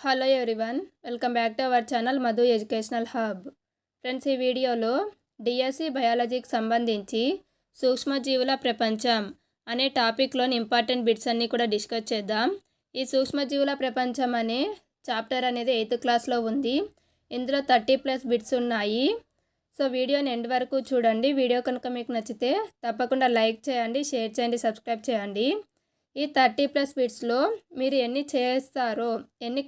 Hello everyone, welcome back to our channel Madhu educational hub. Friends, ఈ వీడియోలో DSC బయాలజీకి సంబంధించి సూక్ష్మజీవుల ప్రపంచం అనే టాపిక్లోని ఇంపార్టెంట్ బిట్స్ అన్నీ కూడా డిస్కస్ చేద్దాం. ఈ సూక్ష్మజీవుల ప్రపంచం అనే చాప్టర్ అనేది 8th క్లాస్లో ఉంది. ఇందులో 30+ బిట్స్ ఉన్నాయి. సో వీడియోని ఎండ్ వరకు చూడండి. వీడియో కనుక మీకు నచ్చితే తప్పకుండా లైక్ చేయండి, షేర్ చేయండి, సబ్స్క్రైబ్ చేయండి. ఈ 30+ బిట్స్లో మీరు ఎన్ని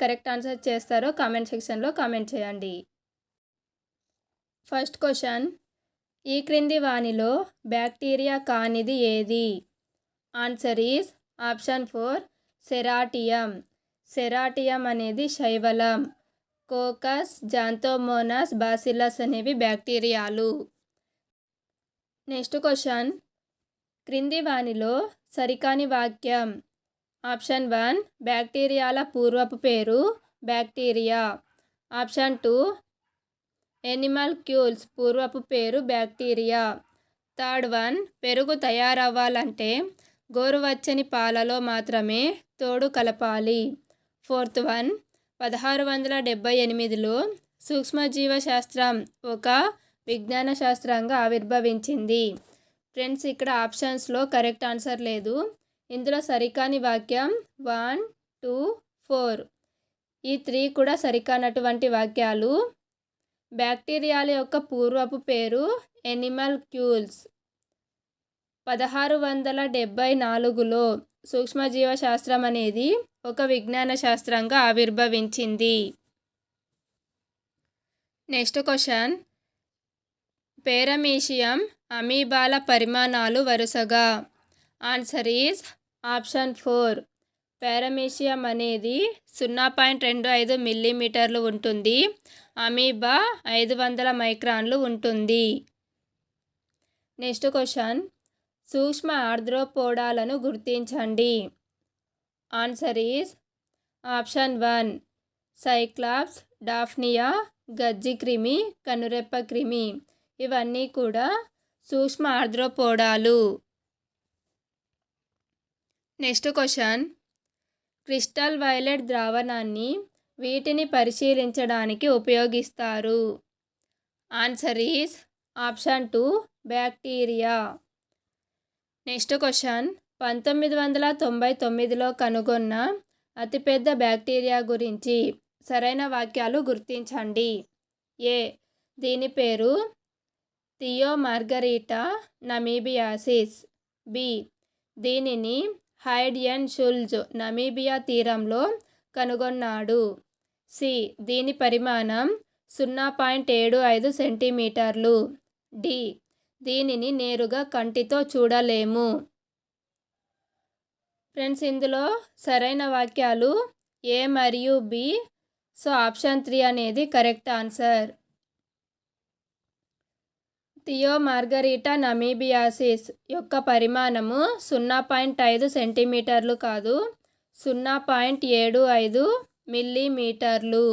కరెక్ట్ ఆన్సర్ చేస్తారో కామెంట్ సెక్షన్లో కామెంట్ చేయండి. ఫస్ట్ క్వశ్చన్, ఈ క్రింది వానిలో బ్యాక్టీరియా కానిది ఏది? Answer is option 4 Ceratium. Ceratium అనేది శైవలం. కోకస్, జాంతోమోనాస్, బాసిల్లస్ అనేవి బ్యాక్టీరియాలు. నెక్స్ట్ క్వశ్చన్, క్రింది వానిలో సరికాని వాక్యం. ఆప్షన్ 1 బ్యాక్టీరియాల పూర్వపు పేరు బ్యాక్టీరియా. ఆప్షన్ 2 ఎనిమల్క్యూల్స్ పూర్వపు పేరు బ్యాక్టీరియా. థర్డ్ వన్, పెరుగు తయారవ్వాలంటే గోరువెచ్చని పాలలో మాత్రమే తోడు కలపాలి. ఫోర్త్ వన్, 1678లో సూక్ష్మజీవశాస్త్రం ఒక విజ్ఞాన శాస్త్రంగా ఆవిర్భవించింది. ఫ్రెండ్స్, ఇక్కడ ఆప్షన్స్లో కరెక్ట్ ఆన్సర్ లేదు. ఇందులో సరికాని వాక్యం 1, 2, 4 ఈ 3 కూడా సరికానటువంటి వాక్యాలు. బ్యాక్టీరియాల యొక్క పూర్వపు పేరు ఎనిమల్క్యూల్స్. 1674లో సూక్ష్మజీవశాస్త్రం అనేది ఒక విజ్ఞాన శాస్త్రంగా ఆవిర్భవించింది. నెక్స్ట్ క్వశ్చన్, పేరమీషియం అమీబాల పరిమాణాలు వరుసగా. ఆన్సర్ ఈజ్ ఆప్షన్ 4 పారమీషియం అనేది 0.25 మిల్లీమీటర్లు ఉంటుంది. అమీబా 500 మైక్రాన్లు ఉంటుంది. నెక్స్ట్ క్వశ్చన్, సూక్ష్మ ఆర్ద్రోపోడాలను గుర్తించండి. Answer is option 1 cyclops, daphnia, గజ్జిక్రిమి, కనురెప్ప క్రిమి ఇవన్నీ కూడా సూక్ష్మ ఆర్ద్రోపోడాలు. నెక్స్ట్ క్వశ్చన్, క్రిస్టల్ వైలెట్ ద్రావణాన్ని వీటిని పరిశీలించడానికి ఉపయోగిస్తారు. Answer is option 2 bacteria. Next question, 1999లో కనుగొన్న అతిపెద్ద బ్యాక్టీరియా గురించి సరైన వాక్యాలు గుర్తించండి. ఏ, దీని పేరు థియోమార్గరిటా నమీబియాసిస్. బి, దీనిని హైడ్ అండ్ షుల్జ్ నమీబియా తీరంలో కనుగొన్నాడు. సి, దీని పరిమాణం 0.75 సెంటీమీటర్లు. డి, దీనిని నేరుగా కంటితో చూడలేము. ఫ్రెండ్స్, ఇందులో సరైన వాక్యాలు ఏ మరియు బి. సో ఆప్షన్ 3 అనేది కరెక్ట్ ఆన్సర్. థియోమార్గరిటా నమీబియాసిస్ యొక్క పరిమాణము 0.5 సెంటీమీటర్లు కాదు, 0.75 మిల్లీమీటర్లు.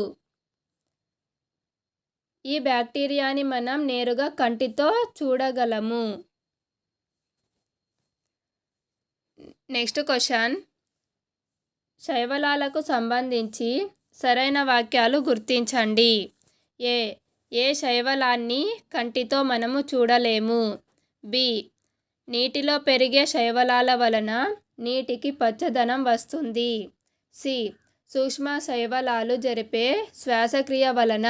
ఈ బ్యాక్టీరియాని మనం నేరుగా కంటితో చూడగలము. నెక్స్ట్ క్వశ్చన్, శైవలాలకు సంబంధించి సరైన వాక్యాలు గుర్తించండి. ఏ శైవలాన్ని కంటితో మనము చూడలేము. బి, నీటిలో పెరిగే శైవలాల వలన నీటికి పచ్చదనం వస్తుంది. సి, సూక్ష్మ శైవలాలు జరిపే శ్వాసక్రియ వలన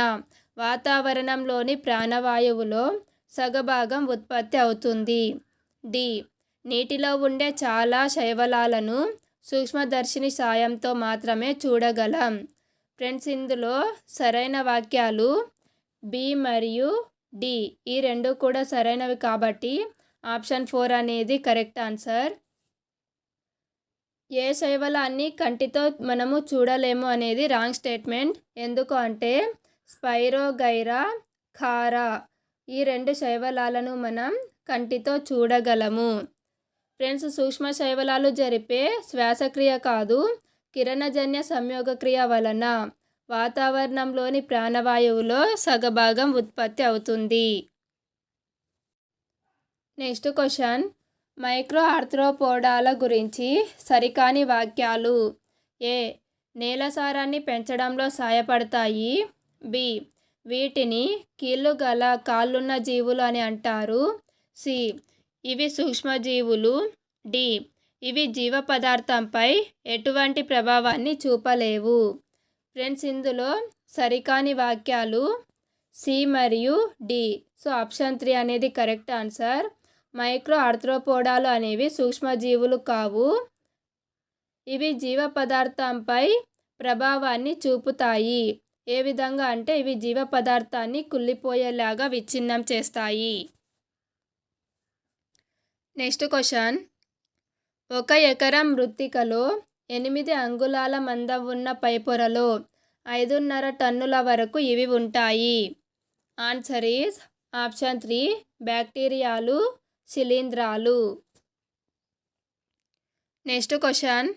వాతావరణంలోని ప్రాణవాయువులో సగభాగం ఉత్పత్తి అవుతుంది. డి, నీటిలో ఉండే చాలా శైవలాలను సూక్ష్మదర్శిని సాయంతో మాత్రమే చూడగలం. ఫ్రెండ్స్, ఇందులో సరైన వాక్యాలు బి మరియు డి ఈ 2 కూడా సరైనవి కాబట్టి ఆప్షన్ 4 అనేది కరెక్ట్ ఆన్సర్. ఏ శైవలాన్ని కంటితో మనము చూడలేము అనేది రాంగ్ స్టేట్మెంట్. ఎందుకు అంటే స్పైరోగైరా, ఖారా ఈ 2 శైవలాలను మనం కంటితో చూడగలము. ఫ్రెండ్స్, సూక్ష్మ శైవలాలు జరిపే శ్వాసక్రియ కాదు, కిరణజన్య సంయోగక్రియ వలన వాతావరణంలోని ప్రాణవాయువులో సగభాగం ఉత్పత్తి అవుతుంది. నెక్స్ట్ క్వశ్చన్, మైక్రో ఆర్థ్రోపోడాల గురించి సరికాని వాక్యాలు. ఏ, నేల సారాన్ని పెంచడంలో సహాయపడతాయి. బి. వీటిని కీళ్ళు గల కాళ్ళున్న జీవులు అని అంటారు. సి. ఇవి సూక్ష్మజీవులు. డి. ఇవి జీవ పదార్థంపై ఎటువంటి ప్రభావాన్ని చూపలేవు. ఫ్రెండ్స్, ఇందులో సరికాని వాక్యాలు సి మరియు డి. సో ఆప్షన్ 3 అనేది కరెక్ట్ ఆన్సర్. మైక్రో ఆర్థ్రోపోడాలు అనేవి సూక్ష్మజీవులు కావు. ఇవి జీవ పదార్థంపై ప్రభావాన్ని చూపుతాయి. ఏ విధంగా అంటే ఇవి జీవ పదార్థాన్ని కుళ్ళిపోయేలాగా విచ్ఛిన్నం చేస్తాయి. Next question. 1 ఎకరం మృత్తికలో 8 అంగుళాల మందం ఉన్న పైపొరలో 5.5 టన్నుల వరకు ఇవి ఉంటాయి. ఆన్సర్ ఈజ్ ఆప్షన్ 3 బ్యాక్టీరియాలు, శిలీంధ్రాలు. Next question.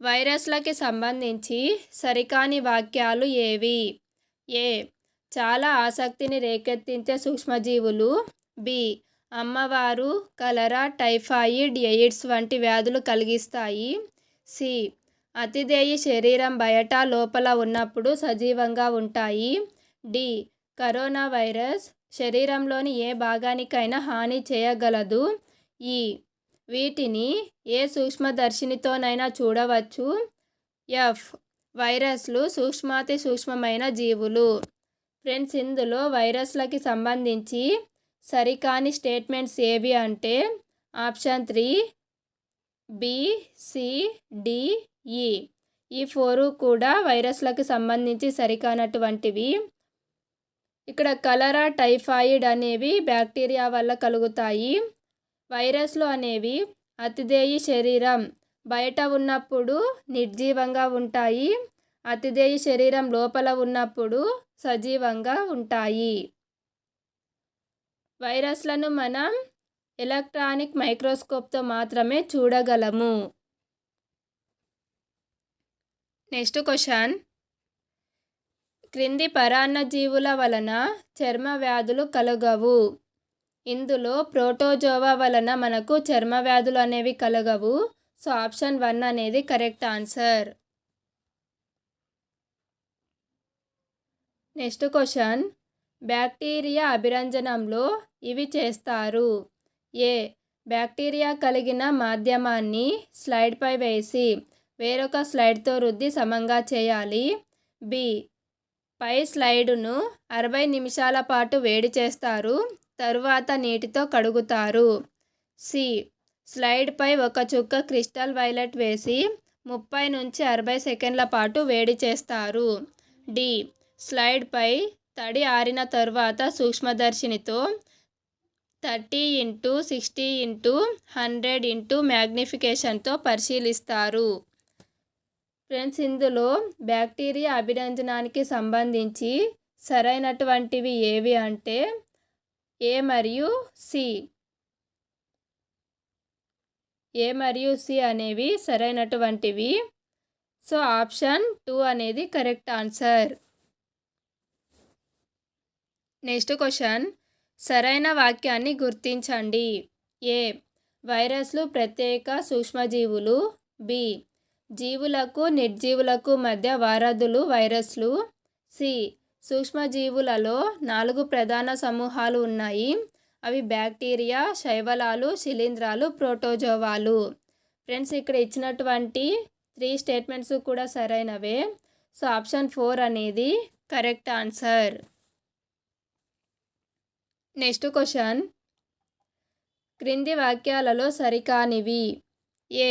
వైరస్లకి సంబంధించి సరికాని వాక్యాలు ఏవి? ఏ. చాలా ఆసక్తిని రేకెత్తించే సూక్ష్మజీవులు. బి. అమ్మవారు, కలరా, టైఫాయిడ్, ఎయిడ్స్ వంటి వ్యాధులు కలిగిస్తాయి. సి. అతిదేయి శరీరం బయట లోపల ఉన్నప్పుడు సజీవంగా ఉంటాయి. డి. కరోనా వైరస్ శరీరంలోని ఏ భాగానికైనా హాని చేయగలదు. ఈ. వీటిని ఏ సూక్ష్మదర్శినితోనైనా చూడవచ్చు. ఎఫ్. వైరస్లు సూక్ష్మాతి సూక్ష్మమైన జీవులు. ఫ్రెండ్స్, ఇందులో వైరస్లకి సంబంధించి సరికాని స్టేట్మెంట్స్ ఏవి అంటే ఆప్షన్ 3 బి, సి, డి, ఈ. ఈ 4 కూడా వైరస్లకు సంబంధించి సరికానటువంటివి. ఇక్కడ కలరా, టైఫాయిడ్ అనేవి బ్యాక్టీరియా వల్ల కలుగుతాయి. వైరస్లు అనేవి అతిదేయి శరీరం బయట ఉన్నప్పుడు నిర్జీవంగా ఉంటాయి. అతిదేయి శరీరం లోపల ఉన్నప్పుడు సజీవంగా ఉంటాయి. వైరస్లను మనం ఎలక్ట్రానిక్ మైక్రోస్కోప్తో మాత్రమే చూడగలము. Next question. క్రింది పరాన్నజీవుల వలన చర్మ వ్యాధులు కలగవు. ఇందులో ప్రోటోజోవా వలన మనకు చర్మ వ్యాధులు అనేవి కలగవు. సో ఆప్షన్ 1 అనేది correct answer. Next question. Bacteria అభిరంజనంలో ఇవి చేస్తారు. ఏ. బ్యాక్టీరియా కలిగిన మాధ్యమాన్ని స్లైడ్పై వేసి వేరొక స్లైడ్తో రుద్ది సమంగా చేయాలి. బి. పై స్లైడును 60 నిమిషాల పాటు వేడి చేస్తారు, తరువాత నీటితో కడుగుతారు. సి. స్లైడ్పై ఒక చుక్క క్రిస్టల్ వైలెట్ వేసి 30 నుంచి 60 సెకండ్ల పాటు వేడి చేస్తారు. డి. స్లైడ్పై తడి ఆరిన తరువాత సూక్ష్మదర్శినితో 30x60x100 మ్యాగ్నిఫికేషన్తో పరిశీలిస్తారు. ఫ్రెండ్స్, ఇందులో బ్యాక్టీరియా అభిరంజనానికి సంబంధించి సరైనటువంటివి ఏవి అంటే ఏ మరియు సి. ఏ మరియు సి అనేవి సరైనటువంటివి. సో ఆప్షన్ 2 అనేది కరెక్ట్ ఆన్సర్. Next question. సరైన వాక్యాన్ని గుర్తించండి. ఏ. వైరస్లు ప్రత్యేక సూక్ష్మజీవులు. బి. జీవులకు నిర్జీవులకు మధ్య వారధులు వైరస్లు. సి. సూక్ష్మజీవులలో 4 ప్రధాన సమూహాలు ఉన్నాయి. అవి బ్యాక్టీరియా, శైవలాలు, శిలీంధ్రాలు, ప్రోటోజోవాలు. ఫ్రెండ్స్, ఇక్కడ ఇచ్చినటువంటి 3 స్టేట్మెంట్స్ కూడా సరైనవే. సో ఆప్షన్ 4 అనేది కరెక్ట్ ఆన్సర్. Next question. క్రింది వాక్యాలలో సరికానివి. ఏ.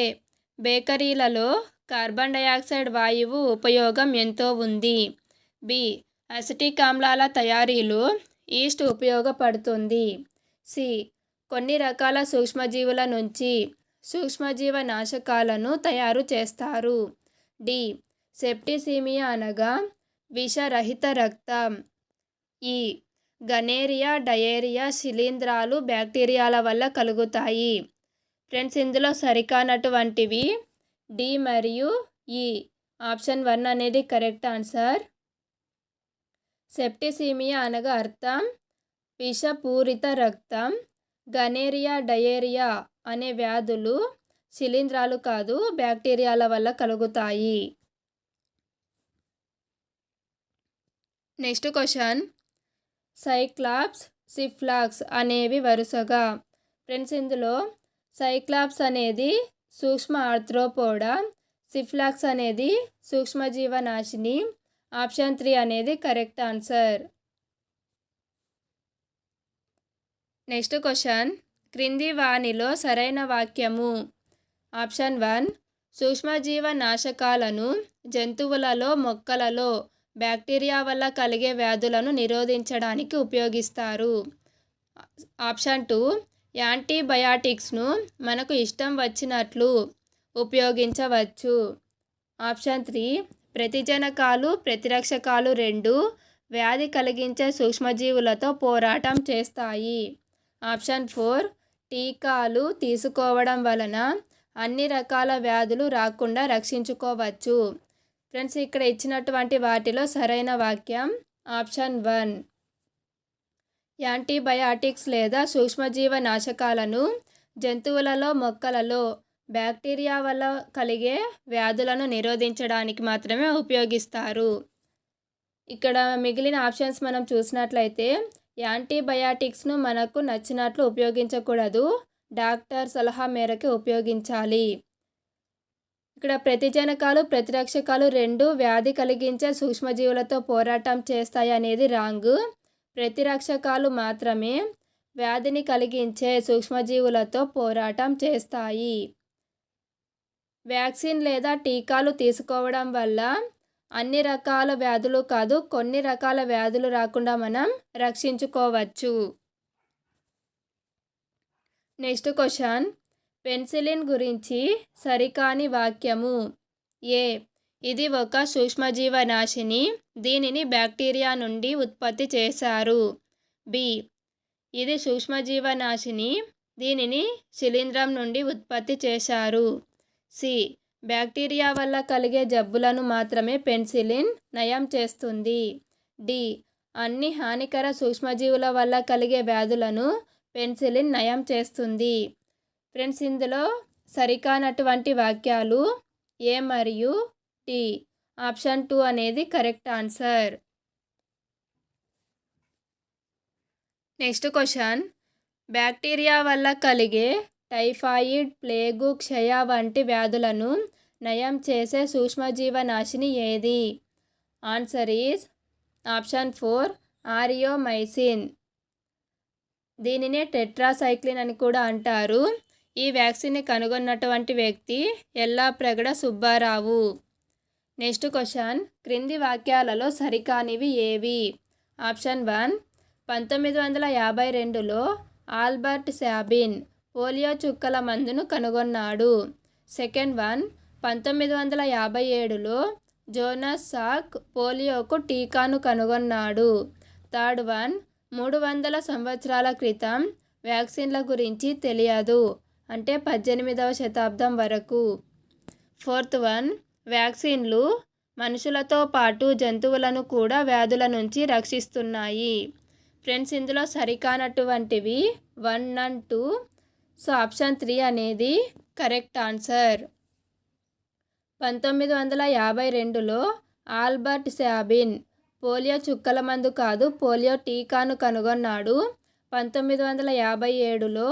బేకరీలలో కార్బన్ డయాక్సైడ్ వాయువు ఉపయోగం ఎంతో ఉంది. బి. అసిటిక్ ఆమ్లాల తయారీలో ఈస్ట్ ఉపయోగపడుతుంది. సి. కొన్ని రకాల సూక్ష్మజీవుల నుంచి సూక్ష్మజీవ నాశకాలను తయారు చేస్తారు. డి. సెప్టిసిమియా అనగా విషరహిత రక్తం. ఈ. గనేరియా, డయేరియా, శిలీంధ్రాలు బ్యాక్టీరియాల వల్ల కలుగుతాయి. ఫ్రెండ్స్, ఇందులో సరికానటువంటివి డి మరియు ఈ. ఆప్షన్ 1 అనేది కరెక్ట్ ఆన్సర్. సెప్టిసిమియా అనగా అర్థం విషపూరిత రక్తం. గనేరియా, డయేరియా అనే వ్యాధులు శిలీంధ్రాలు కాదు, బ్యాక్టీరియాల వల్ల కలుగుతాయి. నెక్స్ట్ క్వశ్చన్, సైక్లాప్స్, సిఫ్లాక్స్ అనేవి వరుసగా. ఫ్రెండ్స్, ఇందులో సైక్లాప్స్ అనేది సూక్ష్మ ఆర్థ్రోపోడా, సిఫ్లాక్స్ అనేది సూక్ష్మజీవనాశిని. ఆప్షన్ 3 అనేది కరెక్ట్ ఆన్సర్. నెక్స్ట్ క్వశ్చన్, క్రింది వానిలో సరైన వాక్యము. ఆప్షన్ 1, సూక్ష్మజీవనాశకాలను జంతువులలో, మొక్కలలో బ్యాక్టీరియా వల్ల కలిగే వ్యాధులను నిరోధించడానికి ఉపయోగిస్తారు. ఆప్షన్ 2, యాంటీబయాటిక్స్ను మనకు ఇష్టం వచ్చినట్లు ఉపయోగించవచ్చు. ఆప్షన్ 3, ప్రతిజనకాలు, ప్రతిరక్షకాలు రెండూ వ్యాధి కలిగించే సూక్ష్మజీవులతో పోరాటం చేస్తాయి. ఆప్షన్ 4, టీకాలు తీసుకోవడం వలన అన్ని రకాల వ్యాధులు రాకుండా రక్షించుకోవచ్చు. ఫ్రెండ్స్, ఇక్కడ ఇచ్చినటువంటి వాటిలో సరైన వాక్యం ఆప్షన్ 1. యాంటీబయాటిక్స్ లేదా సూక్ష్మజీవనాశకాలను జంతువులలో, మొక్కలలో బ్యాక్టీరియా వల్ల కలిగే వ్యాధులను నిరోధించడానికి మాత్రమే ఉపయోగిస్తారు. ఇక్కడ మిగిలిన ఆప్షన్స్ మనం చూసినట్లయితే యాంటీబయాటిక్స్ను మనకు నచ్చినట్లు ఉపయోగించకూడదు, డాక్టర్ సలహా మేరకు ఉపయోగించాలి. ఇక్కడ ప్రతిజనకాలు, ప్రతిరక్షకాలు రెండూ వ్యాధి కలిగించే సూక్ష్మజీవులతో పోరాటం చేస్తాయి అనేది రాంగ్. ప్రతిరక్షకాలు మాత్రమే వ్యాధిని కలిగించే సూక్ష్మజీవులతో పోరాటం చేస్తాయి. వ్యాక్సిన్ లేదా టీకాలు తీసుకోవడం వల్ల అన్ని రకాల వ్యాధులు కాదు, కొన్ని రకాల వ్యాధులు రాకుండా మనం రక్షించుకోవచ్చు. నెక్స్ట్ క్వశ్చన్, పెన్సిలిన్ గురించి సరికాని వాక్యము. ఏ, ఇది ఒక సూక్ష్మజీవనాశిని, దీనిని బ్యాక్టీరియా నుండి ఉత్పత్తి చేశారు. బి, ఇది సూక్ష్మజీవనాశిని, దీనిని శిలీంధ్రం నుండి ఉత్పత్తి చేశారు. సి, బ్యాక్టీరియా వల్ల కలిగే జబ్బులను మాత్రమే పెన్సిలిన్ నయం చేస్తుంది. డి, అన్ని హానికర సూక్ష్మజీవుల వల్ల కలిగే వ్యాధులను పెన్సిలిన్ నయం చేస్తుంది. ఫ్రెండ్స్, ఇందులో సరికానటువంటి వాక్యాలు ఏ మరియు డి. ఆప్షన్ 2 అనేది correct answer. Next question, bacteria వల్ల కలిగే టైఫాయిడ్, ప్లేగు, క్షయ వంటి వ్యాధులను నయం చేసే సూక్ష్మజీవనాశిని ఏది? Answer is option 4, Aureomycin. దీనినే టెట్రాసైక్లిన్ అని కూడా అంటారు. ఈ వ్యాక్సిన్ని కనుగొన్నటువంటి వ్యక్తి ఎల్లాప్రగడ సుబ్బారావు. నెక్స్ట్ క్వశ్చన్, క్రింది వాక్యాలలో సరికానివి ఏవి? ఆప్షన్ 1, 1952లో ఆల్బర్ట్ సాబిన్ పోలియో చుక్కల మందును కనుగొన్నాడు. సెకండ్ 1, 1957లో జోనాస్ సాక్ పోలియోకు టీకాను కనుగొన్నాడు. థర్డ్ 1, 300 సంవత్సరాల క్రితం వ్యాక్సిన్ల గురించి తెలియదు, అంటే 18వ శతాబ్దం వరకు. ఫోర్త్ 1, వ్యాక్సిన్లు మనుషులతో పాటు జంతువులను కూడా వ్యాధుల నుంచి రక్షిస్తున్నాయి. ఫ్రెండ్స్, ఇందులో సరికానటువంటివి 1 and 2. సో ఆప్షన్ 3 అనేది కరెక్ట్ ఆన్సర్. 1952లో ఆల్బర్ట్ సాబిన్ పోలియో చుక్కల మందు కాదు, పోలియో టీకాను కనుగొన్నాడు. 1957లో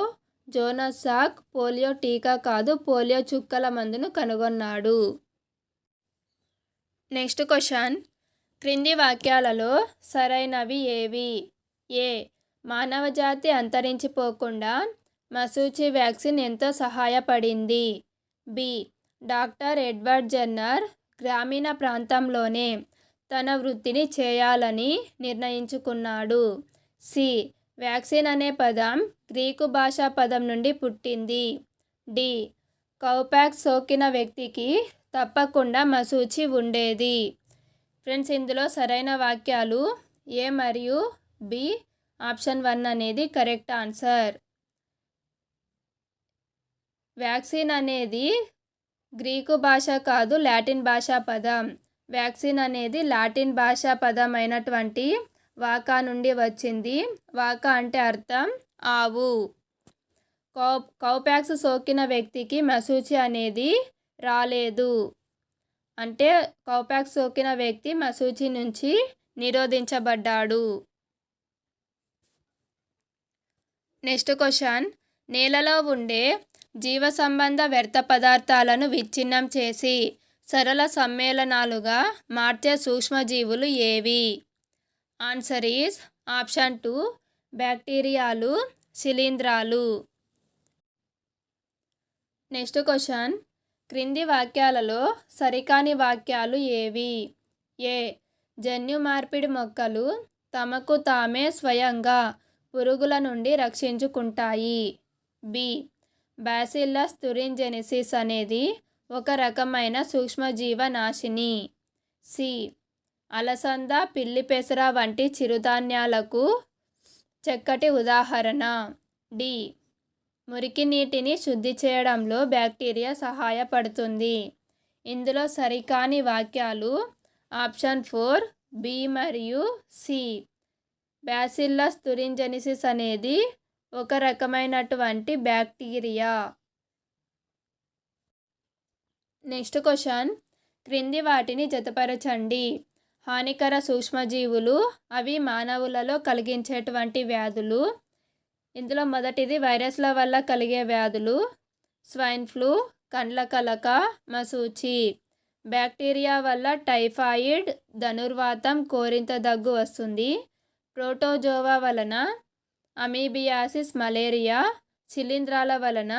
జోనాస్ సాక్ పోలియో టీకా కాదు, పోలియో చుక్కల మందును కనుగొన్నాడు. నెక్స్ట్ క్వశ్చన్, క్రింది వాక్యాలలో సరైనవి ఏవి? ఏ, మానవజాతి అంతరించిపోకుండా మశూచి వ్యాక్సిన్ ఎంతో సహాయపడింది. బి, డాక్టర్ ఎడ్వర్డ్ జెన్నర్ గ్రామీణ ప్రాంతంలోనే తన వృత్తిని చేయాలని నిర్ణయించుకున్నాడు. సి, వ్యాక్సిన్ అనే పదం గ్రీకు భాషా పదం నుండి పుట్టింది. డి, కౌపాక్స్ సోకిన వ్యక్తికి తప్పకుండా మశూచి ఉండేది. ఫ్రెండ్స్, ఇందులో సరైన వాక్యాలు ఏ మరియు బి. ఆప్షన్ 1 అనేది కరెక్ట్ ఆన్సర్. వ్యాక్సిన్ అనేది గ్రీకు భాష కాదు, లాటిన్ భాషా పదం. వ్యాక్సిన్ అనేది లాటిన్ భాషా పదం అయినటువంటి వాకా నుండి వచ్చింది. వాకా అంటే అర్థం ఆవు. కౌపాక్స్ సోకిన వ్యక్తికి మశూచి అనేది రాలేదు, అంటే కౌపాక్స్ సోకిన వ్యక్తి మశూచి నుంచి నిరోధించబడ్డాడు. నెక్స్ట్ క్వశ్చన్, నేలలో ఉండే జీవసంబంధ వ్యర్థ పదార్థాలను విచ్ఛిన్నం చేసి సరళ సమ్మేళనాలుగా మార్చే సూక్ష్మజీవులు ఏవి? ఆన్సర్ ఈజ్ ఆప్షన్ 2 బ్యాక్టీరియాలు, శిలీంధ్రాలు. నెక్స్ట్ క్వశ్చన్, క్రింది వాక్యాలలో సరికాని వాక్యాలు ఏవి? ఏ. జన్యు మార్పిడి మొక్కలు తమకు తామే స్వయంగా పురుగుల నుండి రక్షించుకుంటాయి. బి. బ్యాసిల్లస్ తురింజెనిసిస్ అనేది ఒక రకమైన సూక్ష్మజీవ నాశిని. సి. అలసంద, పిల్లి పెసర వంటి చిరుధాన్యాలకు చక్కటి ఉదాహరణ. డి. మురికి నీటిని శుద్ధి చేయడంలో బ్యాక్టీరియా సహాయపడుతుంది. ఇందులో సరికాని వాక్యాలు ఆప్షన్ 4 బి మరియు సి. బ్యాసిల్లస్ తురింజెనిసిస్ అనేది ఒక రకమైనటువంటి బ్యాక్టీరియా. నెక్స్ట్ క్వశ్చన్, క్రింది వాటిని జతపరచండి. హానికర సూక్ష్మజీవులు, అవి మానవులలో కలిగించేటువంటి వ్యాధులు. ఇందులో మొదటిది వైరస్ల వల్ల కలిగే వ్యాధులు, స్వైన్ ఫ్లూ, కండ్ల కలక, మసూచి. బ్యాక్టీరియా వల్ల టైఫాయిడ్, ధనుర్వాతం, కోరింత దగ్గు వస్తుంది. ప్రోటోజోవా వలన అమీబియాసిస్, మలేరియా. శిలీంధ్రాల వలన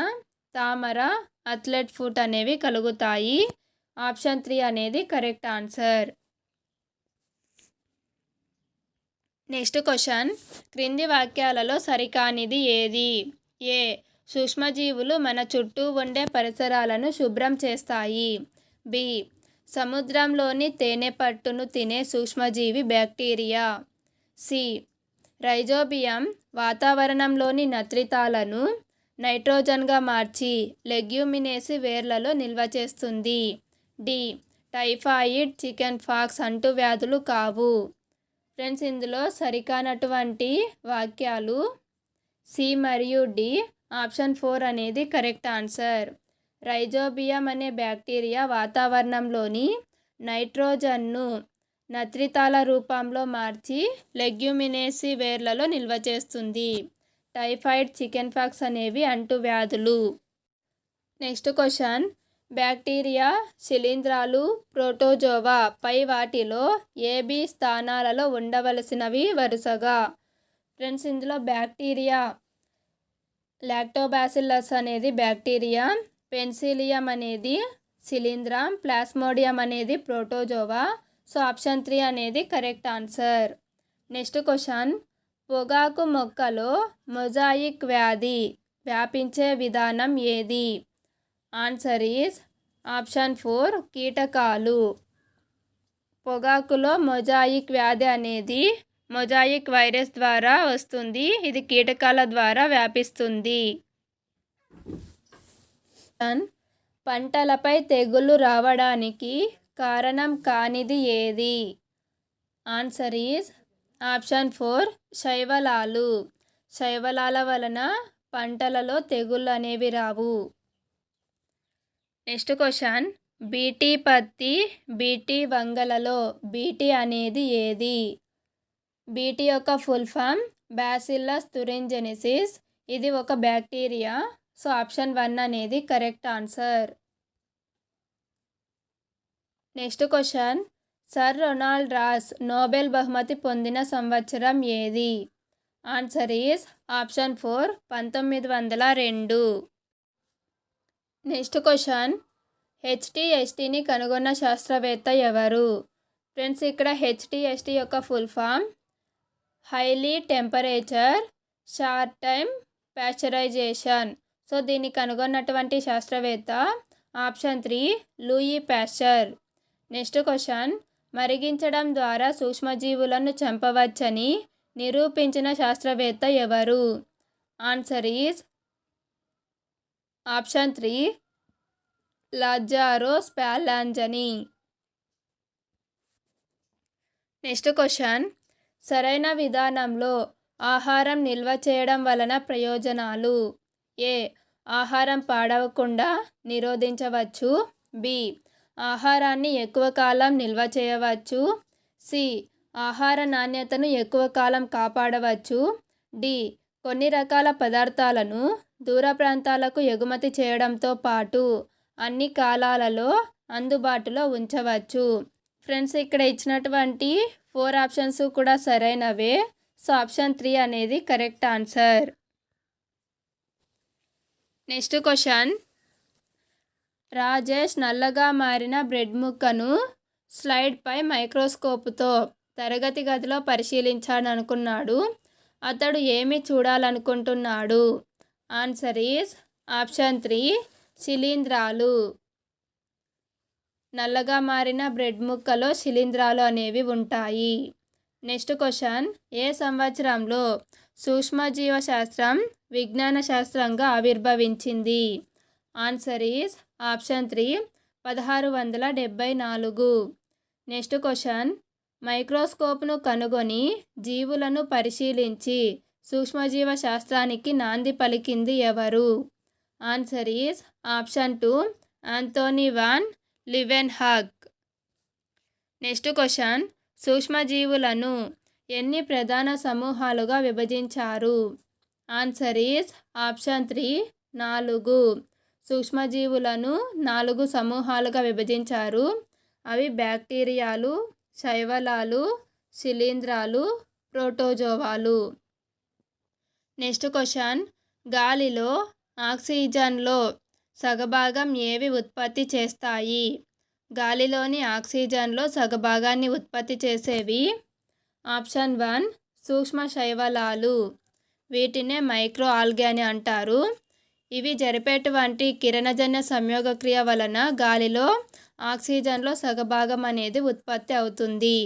తామర, అథ్లెట్ ఫుట్ అనేవి కలుగుతాయి. ఆప్షన్ 3 అనేది కరెక్ట్ ఆన్సర్. నెక్స్ట్ క్వశ్చన్, క్రింది వాక్యాలలో సరికానిది ఏది? ఏ. సూక్ష్మజీవులు మన చుట్టూ ఉండే పరిసరాలను శుభ్రం చేస్తాయి. బి. సముద్రంలోని తేనె పట్టును తినే సూక్ష్మజీవి బ్యాక్టీరియా. సి. రైజోబియం వాతావరణంలోని నత్రితాలను నైట్రోజన్గా మార్చి లెగ్యూమినేసి వేర్లలో నిల్వ చేస్తుంది. డి. టైఫాయిడ్, చికెన్ పాక్స్ అంటువ్యాధులు కావు. ఫ్రెండ్స్, ఇందులో సరికానటువంటి వాక్యాలు సి మరియు డి. ఆప్షన్ 4 అనేది కరెక్ట్ ఆన్సర్. రైజోబియం అనే బ్యాక్టీరియా వాతావరణంలోని నైట్రోజన్ను నత్రితాల రూపంలో మార్చి లెగ్యూమినేసి వేర్లలో నిల్వ చేస్తుంది. టైఫాయిడ్, చికెన్ పాక్స్ అనేవి అంటువ్యాధులు. నెక్స్ట్ క్వశ్చన్, బ్యాక్టీరియా, శిలీంధ్రాలు, ప్రోటోజోవా పై వాటిలో ఏబి స్థానాలలో ఉండవలసినవి వరుసగా. ఫ్రెండ్స్, ఇందులో బ్యాక్టీరియా లాక్టోబాసిల్లస్ అనేది బ్యాక్టీరియా, పెన్సిలియం అనేది శిలీంధ్రం, ప్లాస్మోడియం అనేది ప్రోటోజోవా. సో ఆప్షన్ 3 అనేది కరెక్ట్ ఆన్సర్. నెక్స్ట్ క్వశ్చన్, పొగాకు మొక్కలో మొజాయిక్ వ్యాధి వ్యాపించే విధానం ఏది? ఆన్సర్ ఈజ్ ఆప్షన్ 4 కీటకాలు. పొగాకులో మొజాయిక్ వ్యాధి అనేది మొజాయిక్ వైరస్ ద్వారా వస్తుంది. ఇది కీటకాల ద్వారా వ్యాపిస్తుంది. పంటలపై తెగుళ్లు రావడానికి కారణం కానిది ఏది? Answer is option 4 శైవలాలు. శైవలాల వలన పంటలలో తెగుళ్ళు అనేవి రావు. నెక్స్ట్ క్వశ్చన్, బీటీ పత్తి, బీటీ వంగలలో బీటీ అనేది ఏది? బీటీ యొక్క ఫుల్ ఫామ్ బ్యాసిల్లస్ తురింజెనిసిస్. ఇది ఒక బ్యాక్టీరియా. సో ఆప్షన్ 1 అనేది correct answer. Next question, sir Ronald Ross Nobel బహుమతి పొందిన సంవత్సరం ఏది? Answer is option 4 1902. Next question, HTSTని కనుగొన్న శాస్త్రవేత్త ఎవరు? ఫ్రెండ్స్, ఇక్కడ HTST యొక్క full form highly temperature short time pasteurization. So దీన్ని కనుగొన్నటువంటి శాస్త్రవేత్త option 3 Louis Pasteur. Next question, మరిగించడం ద్వారా సూక్ష్మజీవులను చంపవచ్చని నిరూపించిన శాస్త్రవేత్త ఎవరు? Answer is option 3 Lazzaro Spallanzani. Next question, సరైన విధానంలో ఆహారం నిల్వ చేయడం వలన ప్రయోజనాలు. ఏ. ఆహారం పాడవకుండా నిరోధించవచ్చు. బి. ఆహారాన్ని ఎక్కువ కాలం నిల్వ చేయవచ్చు. సి. ఆహార నాణ్యతను ఎక్కువ కాలం కాపాడవచ్చు. డి. కొన్ని రకాల పదార్థాలను దూర ప్రాంతాలకు ఎగుమతి చేయడంతో పాటు అన్ని కాలాలలో అందుబాటులో ఉంచవచ్చు. ఫ్రెండ్స్, ఇక్కడ ఇచ్చినటువంటి 4 ఆప్షన్స్ కూడా సరైనవే. సో ఆప్షన్ 3 అనేది correct answer. Next question. Rajesh నల్లగా మారిన బ్రెడ్ ముక్కను స్లైడ్పై మైక్రోస్కోపుతో తరగతి గదిలో పరిశీలించాలనుకున్నాడు. అతడు ఏమి చూడాలనుకుంటున్నాడు? ఆన్సర్ ఈజ్ ఆప్షన్ 3 శిలీంధ్రాలు. నల్లగా మారిన బ్రెడ్ ముక్కలో శిలీంధ్రాలు అనేవి ఉంటాయి. Next question. ఏ సంవత్సరంలో సూక్ష్మజీవశాస్త్రం విజ్ఞాన శాస్త్రంగా ఆవిర్భవించింది? Answer is option 3 1674. Next question. మైక్రోస్కోప్ను కనుగొని జీవులను పరిశీలించి సూక్ష్మజీవ శాస్త్రానికి నాంది పలికింది ఎవరు? Answer is option 2 Anthony van Leeuwenhoek. Next question. సూక్ష్మజీవులను ఎన్ని ప్రధాన సమూహాలుగా విభజించారు? Answer is option 3 4. సూక్ష్మజీవులను 4 సమూహాలుగా విభజించారు. అవి బ్యాక్టీరియాలు, శైవలాలు, శిలీంధ్రాలు, ప్రోటోజోవాలు. Next question. గాలిలో ఆక్సిజన్లో సగభాగం ఏవి ఉత్పత్తి చేస్తాయి? గాలిలోని ఆక్సిజన్లో సగభాగాన్ని ఉత్పత్తి చేసేవి ఆప్షన్ 1 సూక్ష్మ శైవలాలు. వీటినే మైక్రో ఆల్గే అని అంటారు. ఇవి జరిపేటువంటి కిరణజన్య సంయోగక్రియ వలన గాలిలో ఆక్సిజన్లో సగభాగం అనేది ఉత్పత్తి అవుతుంది.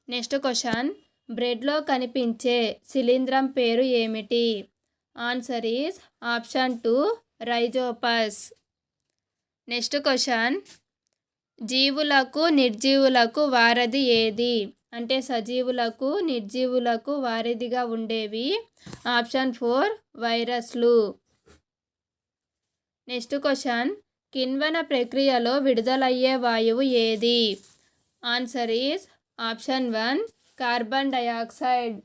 Next question. బ్రెడ్లో కనిపించే శిలీంధ్రం పేరు ఏమిటి? Answer is option 2 Rhizopus. Next question. జీవులకు నిర్జీవులకు వారధి ఏది? అంటే సజీవులకు నిర్జీవులకు వారధిగా ఉండేవి ఆప్షన్ 4 వైరస్లు. Next question. కిణ్వన ప్రక్రియలో విడుదలయ్యే వాయువు ఏది? Answer is option 1 carbon dioxide.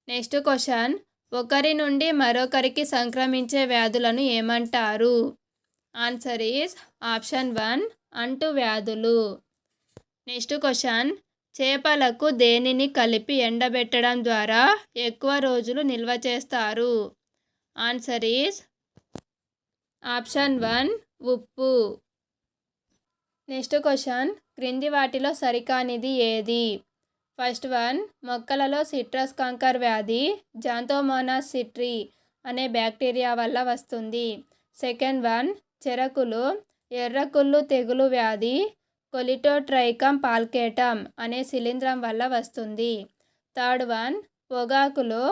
Next question. ఒకరి నుండి మరొకరికి సంక్రమించే వ్యాధులను ఏమంటారు? ఆన్సర్ ఈజ్ ఆప్షన్ 1 అంటువ్యాధులు. Next question. చేపలకు దేనిని కలిపి ఎండబెట్టడం ద్వారా ఎక్కువ రోజులు నిల్వ చేస్తారు? ఆన్సర్ ఈజ్ ఆప్షన్ 1 ఉప్పు. Next question. క్రింది వాటిలో సరికానిది ఏది? ఫస్ట్ 1 మొక్కలలో సిట్రస్ కంకర్ వ్యాధి జాంతోమోనాస్ సిట్రి అనే బ్యాక్టీరియా వల్ల వస్తుంది. సెకండ్ 1 చెరకులో ఎర్రకుళ్ళు తెగులు వ్యాధి కొలిటోట్రైకమ్ పాల్కేటమ్ అనే శిలీంధ్రం వల్ల వస్తుంది. థర్డ్ 1 పొగాకులో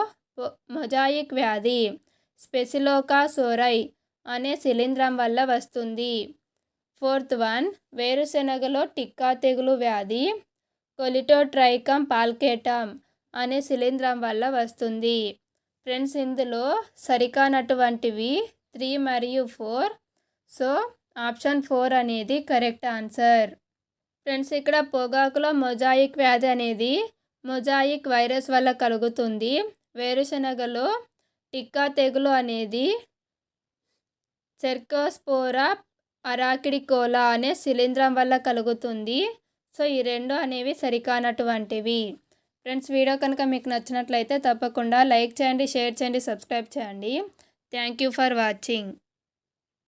మొజాయిక్ వ్యాధి స్పెసిలోకా సోరై అనే శిలీంధ్రం వల్ల వస్తుంది. ఫోర్త్ 1 వేరుశెనగలో టిక్కా తెగులు వ్యాధి కొలిటోట్రైకమ్ పాల్కేటమ్ అనే శిలీంధ్రం వల్ల వస్తుంది. ఫ్రెండ్స్, ఇందులో సరికానటువంటివి 3 మరియు 4. సో ఆప్షన్ 4 అనేది కరెక్ట్ ఆన్సర్. ఫ్రెండ్స్, ఇక్కడ పొగాకులో మొజాయిక్ వ్యాధి అనేది మొజాయిక్ వైరస్ వల్ల కలుగుతుంది. వేరుశెనగలో టిక్కా తెగులు అనేది సెర్కోస్పోరా అరాకిడికోలా అనే శిలీంధ్రం వల్ల కలుగుతుంది. సో ఈ 2 అనేవి సరికానటువంటివి. ఫ్రెండ్స్, వీడియో కనుక మీకు నచ్చినట్లయితే తప్పకుండా లైక్ చేయండి, షేర్ చేయండి, సబ్స్క్రైబ్ చేయండి. Thank you for watching.